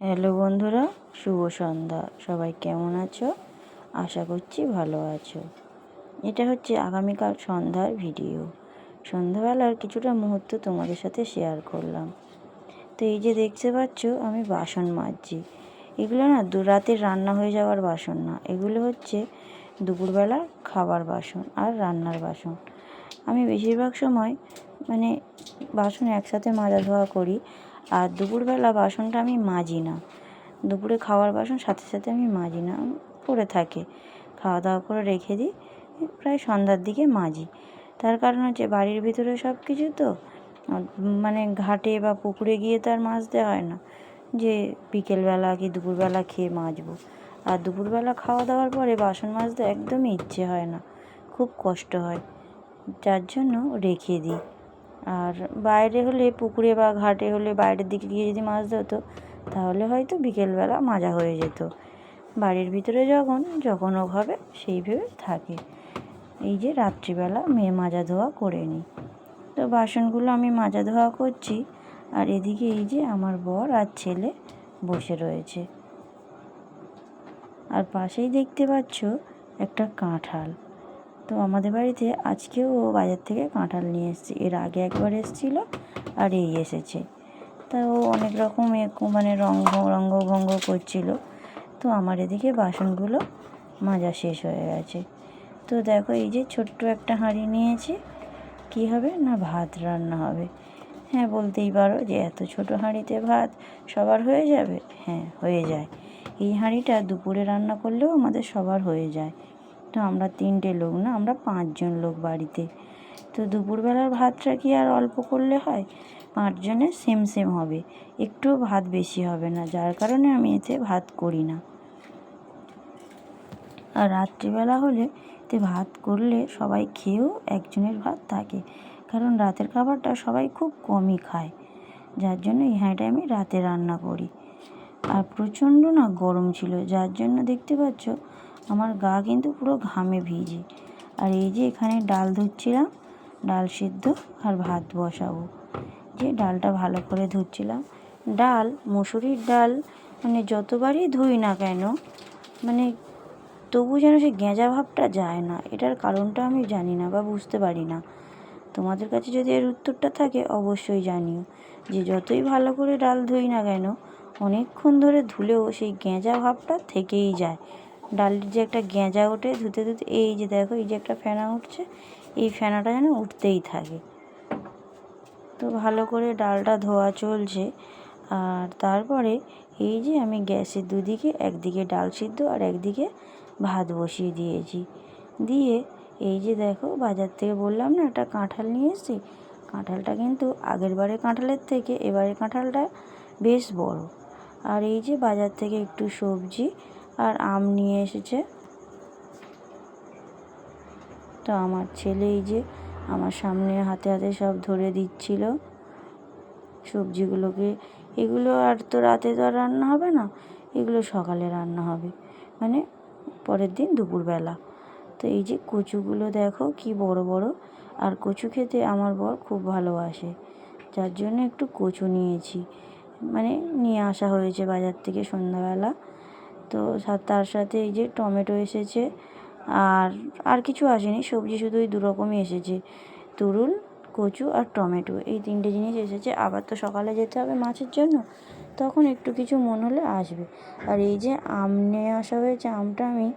Hello বন্ধুরা, শুভ সন্ধ্যা। সবাই কেমন আছো? আশা করছি ভালো আছো। এটা হচ্ছে আগামীকাল সন্ধ্যার ভিডিও। সন্ধ্যাবেলার কিছুটা মুহূর্ত তোমাদের সাথে শেয়ার করলাম। তো এই যে দেখতে পাচ্ছ, আমি বাসন মাজছি। এগুলো না রাতের রান্না হয়ে যাওয়ার বাসন না, এগুলো হচ্ছে দুপুরবেলার খাবার বাসন আর রান্নার বাসন। আমি বেশিরভাগ সময় বাসন একসাথে মাজা ধোয়া করি, আর দুপুরবেলা বাসনটা আমি মাজি না। দুপুরে খাওয়ার বাসন সাথে সাথে আমি মাজি না, পড়ে থাকে, খাওয়া দাওয়া করে রেখে দিই, প্রায় সন্ধ্যার দিকে মাজি। তার কারণ হচ্ছে বাড়ির ভিতরে সব কিছু তো ঘাটে বা পুকুরে গিয়ে তো আর মাজতে হয় না যে বিকেলবেলা কি দুপুরবেলা খেয়ে মাজবো। আর দুপুরবেলা খাওয়া দাওয়ার পরে বাসন মাজতে একদমই ইচ্ছে হয় না, খুব কষ্ট হয়, যার জন্য রেখে দিই। আর বাইরে হলে, পুকুরে বা ঘাটে হলে, বাইরের দিকে গিয়ে যদি মাজতে হতো তাহলে হয়তো বিকেলবেলা মাজা হয়ে যেত। বাড়ির ভিতরে যখন হবে সেইভাবে থাকে। এই যে রাত্রিবেলা মাজা ধোয়া করে নিই। তো বাসনগুলো আমি মাজা ধোয়া করছি, আর এদিকে এই যে আমার বর আর ছেলে বসে রয়েছে। আর পাশেই দেখতে পাচ্ছ একটা কাঁঠাল। তো আমাদের বাড়িতে আজকেও ও বাজার থেকে কাঁঠাল নিয়ে এসেছে। এর আগে একবার এসেছিল, আর এই এসেছে। তা ও অনেক রকম রঙ্গভঙ্গ করছিল। তো আমার এদিকে বাসনগুলো মাজা শেষ হয়ে গেছে। তো দেখো, এই যে ছোট্ট একটা হাঁড়ি নিয়েছি। কী হবে না, ভাত রান্না হবে। হ্যাঁ, বলতেই পারো যে এত ছোট হাঁড়িতে ভাত সবার হয়ে যাবে। হ্যাঁ, হয়ে যায়। এই হাঁড়িটা দুপুরে রান্না করলেও আমাদের সবার হয়ে যায়। তো আমরা 3টে লোক না, আমরা 5জন লোক বাড়িতে। তো দুপুরবেলার ভাতটা কি আর অল্প করলে হয়? 5জনের সেম হবে, একটুও ভাত বেশি হবে না, যার কারণে আমি এতে ভাত করি না। আর রাত্রিবেলা হলে এতে ভাত করলে সবাই খেয়েও একজনের ভাত থাকে, কারণ রাতের খাবারটা সবাই খুব কমই খায়, যার জন্য এই হাঁড়িটা আমি রাতে রান্না করি। আর প্রচণ্ড গরম ছিল, যার জন্য দেখতে পাচ্ছ আমার গা কিন্তু পুরো ঘামে ভিজে। আর এই যে এখানে ডাল ধুচ্ছিলাম, ডাল সিদ্ধ আর ভাত বসাবো। যে ডালটা ভালো করে ধুচ্ছিলাম। ডাল, মুসুরির ডাল, যতবারই ধুই না কেন, তবু যেন সেই গেঁজা ভাবটা যায় না। এটার কারণটা আমি জানি না বা বুঝতে পারি না। তোমাদের কাছে যদি এর উত্তরটা থাকে অবশ্যই জানিও, যে যতই ভালো করে ডাল ধুই না কেন, অনেকক্ষণ ধরে ধুলেও সেই গেঁজা ভাবটা থেকেই যায়। ডালের যে একটা গেঁজা ওঠে ধুতে ধুতে, এই যে দেখো, এই যে একটা ফেনা উঠছে, এই ফেনাটা যেন উঠতেই থাকে। তো ভালো করে ডালটা ধোয়া চলছে। আর তারপরে এই যে আমি গ্যাসের দুদিকে, একদিকে ডাল সিদ্ধ আর একদিকে ভাত বসিয়ে দিয়েছি। দিয়ে এই যে দেখো, বাজার থেকে বললাম না একটা কাঁঠাল নিয়ে এসেছি। কাঁঠালটা কিন্তু আগের বারের কাঁঠালের থেকে এবারের কাঁঠালটা বেশ বড়। আর এই যে বাজার থেকে একটু সবজি আর আম নিয়ে এসেছে। তো আমার ছেলে এই যে আমার সামনে হাতে হাতে সব ধরে দিচ্ছিল সবজিগুলোকে। এগুলো আর তো রাতে তো আর রান্না হবে না, এগুলো সকালে রান্না হবে, পরের দিন দুপুরবেলা। তো এই যে কচুগুলো দেখো কি বড় বড়, আর কচু খেতে আমার বর খুব ভালোবাসে, যার জন্য একটু কচু নিয়েছি, নিয়ে আসা হয়েছে বাজার থেকে সন্ধ্যাবেলা। তো তার সাথে এই যে টমেটো এসেছে, আর কিছু আসেনি, সবজি শুধু ওই 2রকমই এসেছে, তুরুল, কচু আর টমেটো, এই 3টে জিনিস এসেছে। আবার তো সকালে যেতে হবে মাছের জন্য, তখন একটু কিছু মন হলে আসবে। আর এই যে আম নিয়ে আসা হয়েছে, আমটা আমি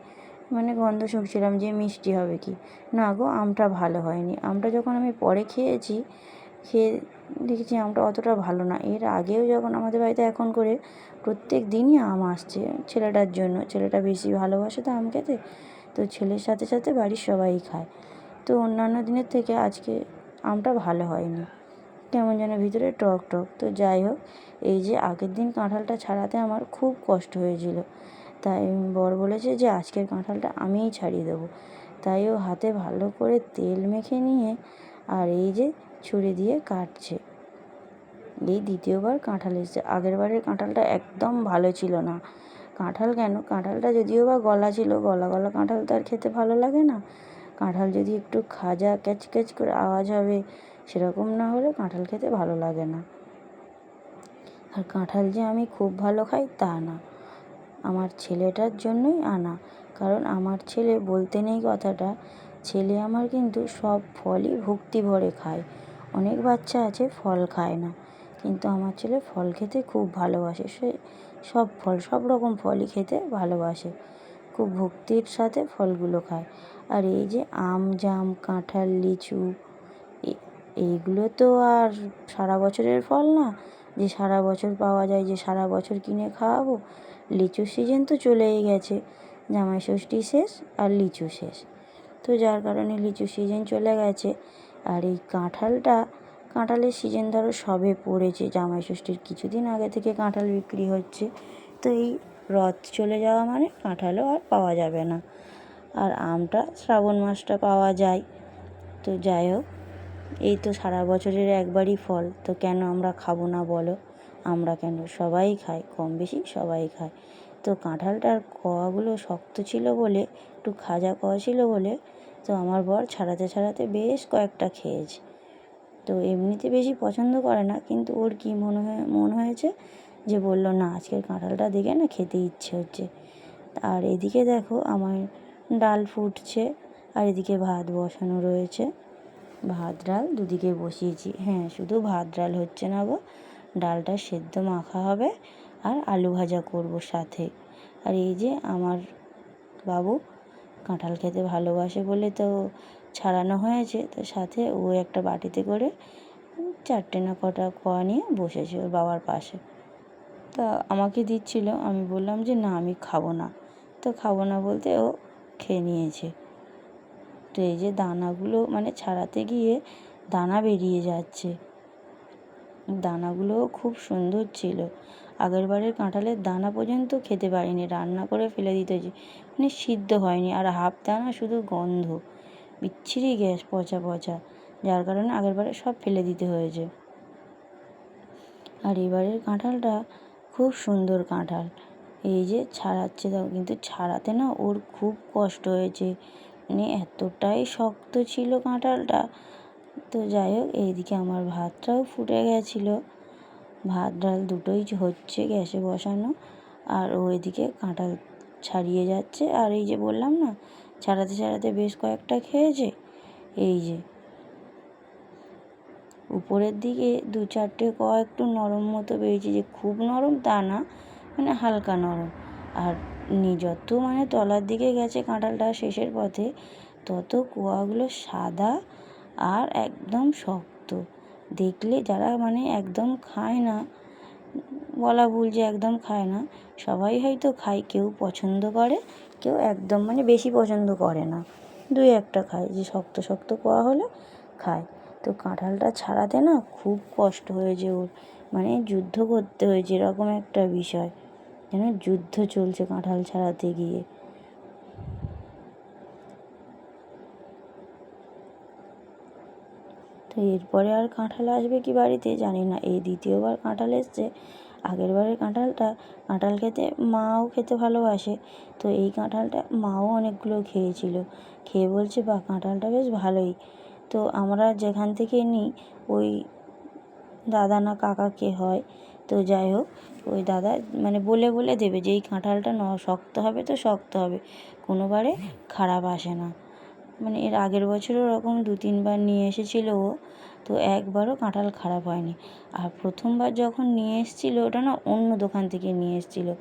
গন্ধ শুঁকছিলাম যে মিষ্টি হবে কি না গো, আমটা ভালো হয়নি। আমটা যখন আমি পরে খেয়ে দেখেছি আমটা অতটা ভালো না। এর আগেও যখন আমাদের বাড়িতে এখন করে প্রত্যেক দিনই আম আসছে ছেলেটার জন্য, ছেলেটা বেশি ভালোবাসে তো আম খেতে, তো ছেলের সাথে সাথে বাড়ির সবাই খায়। তো অন্যান্য দিনের থেকে আজকে আমটা ভালো হয়নি, কেমন যেন ভিতরে টক টক। তো যাই হোক, এই যে আগের দিন কাঁঠালটা ছাড়াতে আমার খুব কষ্ট হয়েছিল, তাই বর বলেছে যে আজকের কাঁঠালটা আমিই ছাড়িয়ে দেবো। তাই ও হাতে ভালো করে তেল মেখে নিয়ে আর এই যে ছুরি দিয়ে কাটছে। এই দ্বিতীয়বার কাঁঠাল এসেছে, আগের বারের কাঁঠালটা একদম ভালো ছিল না। কাঁঠালটা যদিও বা গলা ছিল, গলা গলা কাঁঠাল তো আর খেতে ভালো লাগে না। কাঁঠাল যদি একটু খাজা ক্যাচ ক্যাচ করে আওয়াজ হবে সেরকম না হলে কাঁঠাল খেতে ভালো লাগে না। আর কাঁঠাল যে আমি খুব ভালো খাই তা না, আমার ছেলেটার জন্যই আনা। কারণ আমার ছেলে, বলতে নেই কথাটা, ছেলে আমার কিন্তু সব ফলই ভক্তি ভরে খায়। অনেক বাচ্চা আছে ফল খায় না, কিন্তু আমার ছেলে ফল খেতে খুব ভালোবাসে। সে সব ফল, সব রকম ফলই খেতে ভালোবাসে, খুব ভক্তির সাথে ফলগুলো খায়। আর এই যে আম, জাম, কাঁঠাল, লিচু, এইগুলো তো আর সারা বছরের ফল না যে সারা বছর পাওয়া যায়, যে সারা বছর কিনে খাওয়াবো। লিচুর সিজন তো চলেই গেছে, জামাই ষষ্ঠী শেষ আর লিচু শেষ, তো যার কারণে লিচুর সিজন চলে গেছে। আর এই কাঁঠালের সিজন ধরো সবে পড়েছে, জামাই ষষ্ঠীর কিছুদিন আগে থেকে কাঁঠাল বিক্রি হচ্ছে। তো এই রথ চলে যাওয়া মানে কাঁঠালও আর পাওয়া যাবে না। আর আমটা শ্রাবণ মাসটা পাওয়া যায়। তো যাই হোক, এই তো সারা বছরের একবারই ফল, তো কেন আমরা খাবো না বলো? আমরা কেন, সবাই খায়, কম বেশি সবাই খায়। তো কাঁঠালটার কোয়াগুলো শক্ত ছিল বলে, একটু খাজা কোয়া ছিল বলে, তো আমার বর ছাড়াতে ছাড়াতে বেশ কয়েকটা খেয়েছে। তো এমনিতে বেশি পছন্দ করে না, কিন্তু ওর কি মন হয়েছে যে বলল না, আজকের কাঁঠালটা দেখে না খেতে ইচ্ছে হচ্ছে। আর এদিকে দেখো আমার ডাল ফুটছে, আর এদিকে ভাত বসানো রয়েছে। ভাত ডাল দুদিকে বসিয়েছি। হ্যাঁ, শুধু ভাত ডাল হচ্ছে না গো, ডালটা সেদ্ধ মাখা হবে আর আলু ভাজা করব সাথে। আর এই যে আমার বাবু কাঁঠাল খেতে ভালোবাসে বলে তো ছাড়ানো হয়েছে, তো সাথে ও একটা বাটিতে করে 4টে না কটা কোয়া নিয়ে বসেছে ওর বাবার পাশে। তা আমাকে দিচ্ছিল, আমি বললাম যে না, আমি খাবো না। তো খাবো না বলতে ও খেয়ে নিয়েছে। তো এই যে দানাগুলো মানে ছাড়াতে গিয়ে দানা বেরিয়ে যাচ্ছে, দানাগুলোও খুব সুন্দর ছিল। আগের বারের কাঁঠালের দানা পর্যন্ত খেতে পারিনি, রান্না করে ফেলে দিতে হয়েছে, মানে সিদ্ধ হয়নি। আর হাফ দানা শুধু গন্ধ, বিচ্ছিরি গ্যাস, পচা পচা, যার কারণে আগের বারে সব ফেলে দিতে হয়েছে। আর এবারের কাঁঠালটা খুব সুন্দর কাঁঠাল। এই যে ছাড়াচ্ছে দাও, কিন্তু ছাড়াতে না ওর খুব কষ্ট হয়েছে, মানে এতটাই শক্ত ছিল কাঁঠালটা। তো যাই হোক, এইদিকে আমার ভাতটাও ফুটে গেছিলো, ভাত ডাল দুটোই হচ্ছে গ্যাসে বসানো, আর ওইদিকে কাঁঠাল ছাড়িয়ে যাচ্ছে। আর এই যে বললাম না, ছাড়াতে ছাড়াতে বেশ কয়েকটা খেয়েছে। এই যে উপরের দিকে 2-4টে কোয়া একটু নরম মতো বেরিয়েছে, যে খুব নরম তা না, মানে হালকা নরম। আর যত মানে তলার দিকে গেছে কাঁঠালটা শেষের পথে, তত কোয়াগুলো সাদা আর একদম শক্ত। দেখলে যারা মানে একদম খায় না, বলা ভুল যে একদম খায় না, সবাই হয়তো খায়, কেউ পছন্দ করে, কেউ একদম মানে বেশি পছন্দ করে না, 2-1টা খায়, যে শক্ত শক্ত কোয়া হলে খায়। তো কাঁঠালটা ছাড়াতে না খুব কষ্ট হয়েছে ওর, মানে যুদ্ধ করতে হয়েছে, এরকম একটা বিষয়, যেন যুদ্ধ চলছে কাঁঠাল ছাড়াতে গিয়ে। তো এরপরে আর কাঁঠাল আসবে কি বাড়িতে জানি না, এই দ্বিতীয়বার কাঁঠাল এসছে। আগের বারের কাঁঠাল খেতে মাও খেতে ভালোবাসে, তো এই কাঁঠালটা মাও অনেকগুলো খেয়েছিল, খেয়ে বলছে বা কাঁঠালটা বেশ ভালোই। তো আমরা যেখান থেকে নিই, ওই দাদা না কাকা কে হয়, তো যাই হোক, ওই দাদা মানে বলে বলে দেবে যে এই কাঁঠালটা শক্ত হবে তো শক্ত হবে, কোনোবারে খারাপ আসে না। মানে এর আগের বছরও ওরকম 2-3বার নিয়ে এসেছিলো ও, তো একবারও কাঁঠাল খারাপ হয়নি। আর প্রথমবার যখন নিয়ে এসেছিলো, ওটা না অন্য দোকান থেকে নিয়ে এসেছিলো,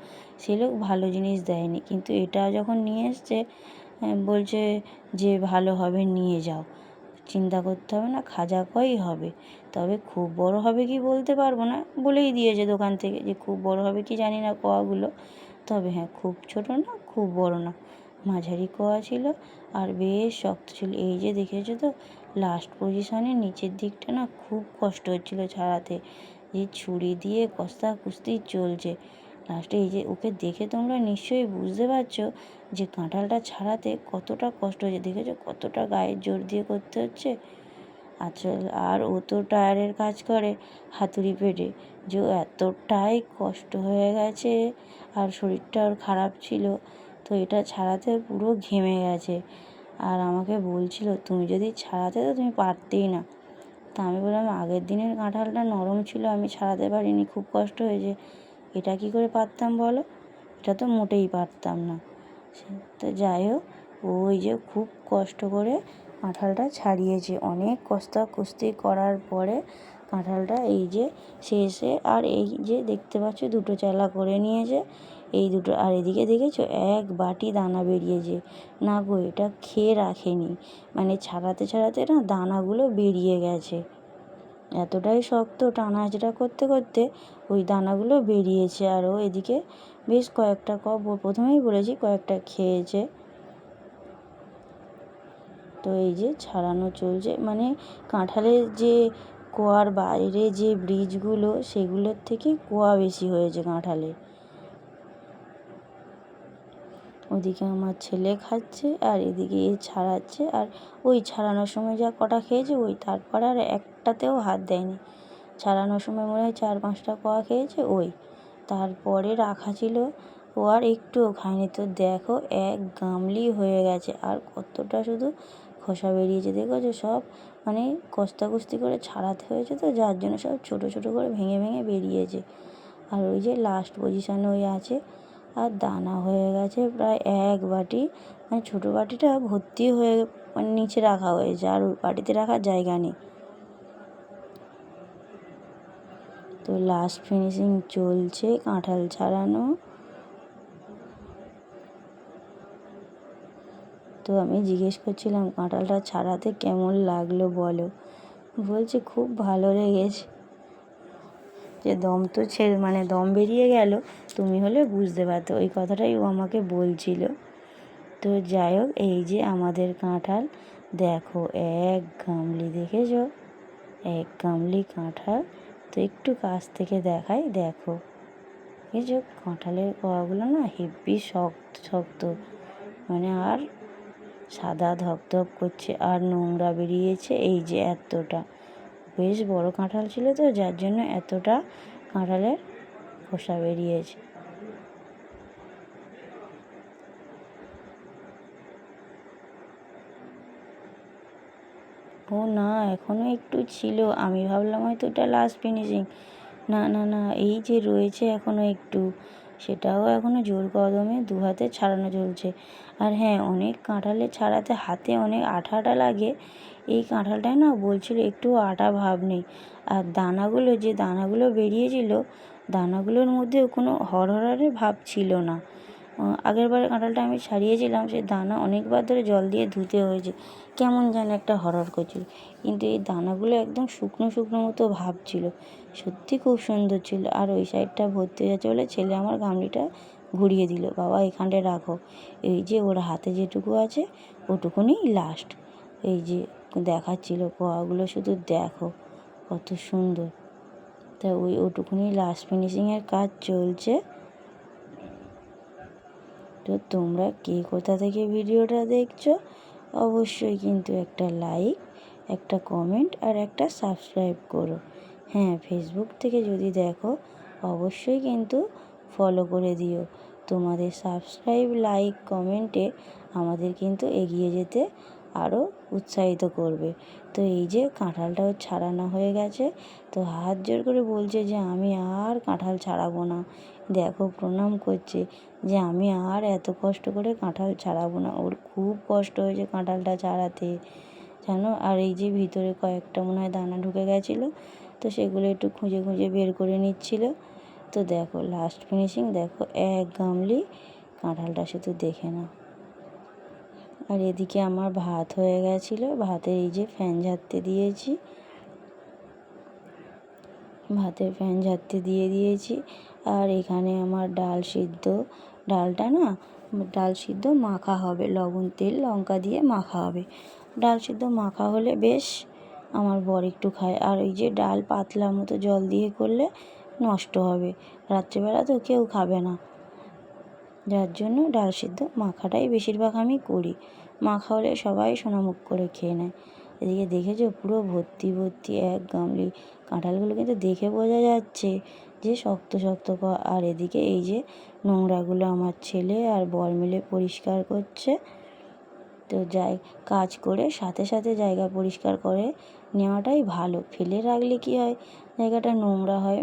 সে লোক ভালো জিনিস দেয়নি, কিন্তু এটা যখন নিয়ে এসছে বলছে যে ভালো হবে, নিয়ে যাও, চিন্তা করতে হবে না, খাজা কই হবে। তবে খুব বড় হবে কি বলতে পারবো না, বলেই দিয়েছে দোকান থেকে যে খুব বড় হবে কি জানি না কোয়াগুলো, তবে হ্যাঁ খুব ছোট না খুব বড় না, মাঝারি কোয়া ছিল, আর বেশ শক্ত ছিল। এই যে দেখেছো তো, লাস্ট পজিশনে নিচের দিকটা না খুব কষ্ট হচ্ছিলো ছাড়াতে, যে ছুরি দিয়ে কস্তাকুস্তি চলছে লাস্টে। এই যে ওকে দেখে তোমরা নিশ্চয়ই বুঝতে পারছো যে কাঁঠালটা ছাড়াতে কতটা কষ্ট হয়েছে, দেখেছো কতটা গায়ের জোর দিয়ে করতে হচ্ছে। আচ্ছা, আর ও তো টায়ারের কাজ করে হাতুড়ি পেটে, যে এতটাই কষ্ট হয়ে গেছে, আর শরীরটা ওর খারাপ ছিল, তো এটা ছাড়াতে পুরো ঘেমে গেছে। আর আমাকে বলছিল তুমি যদি ছাড়াতে তো তুমি পারতেই না, তা আমি বললাম আগের দিনের কাঁঠালটা নরম ছিল, আমি ছাড়াতে পারিনি, খুব কষ্ট হয়েছে, এটা কি করে পারতাম বলো? এটা তো মোটেই পারতাম না। তো যাই হোক, ওই যে খুব কষ্ট করে কাঁঠালটা ছাড়িয়েছে, অনেক কষ্টাকষ্টি করার পরে কাঁঠালটা এই যে শেষে, আর এই যে দেখতে পাচ্ছ দুটো চালা করে নিয়েছে, এই দুটো, আর এদিকে দেখেছো এক বাটি দানা বেরিয়েছে। না গো, এটা খেয়ে রাখেনি, মানে ছাড়াতে ছাড়াতে না দানাগুলো বেরিয়ে গেছে, এতটাই শক্ত, টানাঝাড়া করতে করতে ওই দানাগুলো বেরিয়েছে। আর ও এদিকে বেশ কয়েকটা প্রথমেই বলেছি কয়েকটা খেয়েছে। তো এই যে ছাড়ানো চলছে, মানে কাঁঠালের যে কোয়ার বাইরে যে বীজগুলো, সেগুলোর থেকে কোয়া বেশি হয়েছে কাঁঠালের। ওদিকে আমার ছেলে খাচ্ছে আর এদিকে এ ছাড়াচ্ছে, আর ওই ছাড়ানোর সময় যা কটা খেয়েছে ওই, তারপর আর একটাতেও হাত দেয়নি। ছাড়ানোর সময় মনে হয় 4-5টা কোয়া খেয়েছে ওই, তারপরে রাখা ছিল, ও আর একটুও খায়নি। তো দেখো এক গামলি হয়ে গেছে, আর কতটা শুধু খোসা বেরিয়েছে দেখেছো সব, মানে কষ্টাকষ্টি করে ছাড়াতে হয়েছে, তো যার জন্য সব ছোটো ছোটো করে ভেঙে ভেঙে বেরিয়েছে। আর ওই যে লাস্ট পজিশানে ওই আছে, আর দানা হয়ে গেছে প্রায় এক বাটি, মানে ছোটো বাটিটা ভর্তি হয়ে, মানে নিচে রাখা হয়েছে, আর ওই বাটিতে রাখার জায়গা নেই। তো লাস্ট ফিনিশিং চলছে কাঁঠাল ছাড়ানো। তো আমি জিজ্ঞেস করছিলাম কাঁঠালটা ছাড়াতে কেমন লাগলো বলো, বলছে খুব ভালো লেগেছে, যে দম তো মানে দম বেরিয়ে গেল, তুমি হলে বুঝতে পারতো, ওই কথাটাই ও আমাকে বলছিল। তো যাই হোক, এই যে আমাদের কাঁঠাল দেখো এক গামলি, দেখেছো এক গামলি কাঁঠাল। তো একটু কাছ থেকে দেখাই, দেখো এই যে কাঁঠালের কোয়াগুলো না হেব্বি শক্ত শক্ত, মানে আর সাদা ধপধপ করছে, আর নোংরা বেরিয়েছে এই যে এতটা, বেশ বড় কাঁঠাল ছিল তো যার জন্য এতটা কাঁঠালের খোসা বেরিয়েছে। ও না, এখনও একটু ছিল, আমি ভাবলাম হয়তো এটা লাস্ট ফিনিশিং, না না না, এই যে রয়েছে এখনও একটু, সেটাও এখনও জোর কদমে 2 হাতে ছাড়ানো চলছে। আর হ্যাঁ, অনেক কাঁঠালে ছাড়াতে হাতে অনেক আঠা আঠা লাগে, এই কাঁঠালটায় না বলছিল একটু আঠা ভাব নেই। আর দানাগুলো, যে দানাগুলো বেরিয়েছিল, দানাগুলোর মধ্যেও কোনো হরহরারে ভাব ছিল না। আগেরবার কাঁঠালটা আমি ছাড়িয়েছিলাম, সে দানা অনেকবার ধরে জল দিয়ে ধুতে হয়েছে, কেমন যেন একটা হরহর করছিল, কিন্তু এই দানাগুলো একদম শুকনো শুকনো মতো ভাব ছিল, সত্যি খুব সুন্দর ছিল। আর ওই সাইডটা ভর্তি হয়ে যাচ্ছে বলে ছেলে আমার গামলিটা ঘুরিয়ে দিল, বাবা এখানটায় রাখো, এই যে ওর হাতে যেটুকু আছে ওটুকুনি লাস্ট, এই যে দেখাচ্ছিল কোয়াগুলো, শুধু দেখো কত সুন্দর। তা ওটুকুনি লাস্ট ফিনিশিংয়ের কাজ চলছে। তো তোমরা কে কোথা থেকে ভিডিওটা দেখছো, অবশ্যই কিন্তু একটা লাইক, একটা কমেন্ট আর একটা সাবস্ক্রাইব করো। হ্যাঁ, ফেসবুক থেকে যদি দেখো অবশ্যই কিন্তু ফলো করে দিও, তোমাদের সাবস্ক্রাইব, লাইক, কমেন্টে আমাদের কিন্তু এগিয়ে যেতে আরও উৎসাহিত করবে। তো এই যে কাঁঠালটাও ছাড়ানো হয়ে গেছে, তো হাত জোর করে বলছে যে আমি আর কাঁঠাল ছাড়াবো না, দেখো প্রণাম করছে যে আমি আর এত কষ্ট করে কাঁঠাল ছাড়াবো না, ওর খুব কষ্ট হয়েছে কাঁঠালটা ছাড়াতে জানো। আর এই যে ভিতরে কয়েকটা মনে হয় দানা ঢুকে গেছিলো, তো সেগুলো একটু খুঁজে খুঁজে বের করে নিচ্ছিল। তো দেখো লাস্ট ফিনিশিং, দেখো এক গামলি কাঁঠালটা শুধু দেখে নাও। আর এদিকে আমার ভাত হয়ে গেছিলো, ভাতে এই যে ফ্যান ঝাড়তে দিয়েছি, ভাতের ফ্যান ঝাড়তে দিয়ে দিয়েছি। আর এখানে আমার ডাল সিদ্ধ, ডালটা না ডাল সিদ্ধ মাখা হবে, লবণ তেল লঙ্কা দিয়ে মাখা হবে, ডাল সিদ্ধ মাখা হলে বেশ আমার বর একটু খায়। আর ওই যে ডাল পাতলা মতো জল দিয়ে করলে নষ্ট হবে, রাত্রিবেলা তো কেউ খাবে না, যার জন্য ডাল সিদ্ধ মাখাটাই বেশিরভাগ আমি করি, মাখা হলে সবাই সোনামুখ করে খেয়ে নেয়। এদিকে দেখেছো পুরো ভর্তি ভর্তি এক গামলি, কাঁঠালগুলো কিন্তু দেখে বোঝা যাচ্ছে যে শক্ত শক্ত। আর এদিকে এই যে নোংরাগুলো আমার ছেলে আর বর মিলে পরিষ্কার করছে। তো যাই, কাজ করে সাথে সাথে জায়গা পরিষ্কার করে নেওয়াটাই ভালো। ফেলে রাখলে কী হয়, জায়গাটা নোংরা হয়।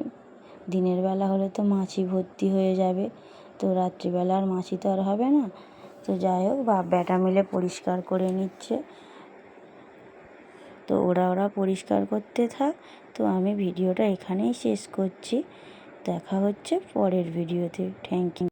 দিনের বেলা হলে তো মাছি ভর্তি হয়ে যাবে, তো রাত্রিবেলা আর মাছি তো আর হবে না। তো যাই হোক, বাপ বেটা মিলে পরিষ্কার করে নিচ্ছে। তো ওরা পরিষ্কার করতে থাক। তো আমি ভিডিওটা এখানেই শেষ করছি। দেখা হচ্ছে পরের ভিডিওতে। Thank you.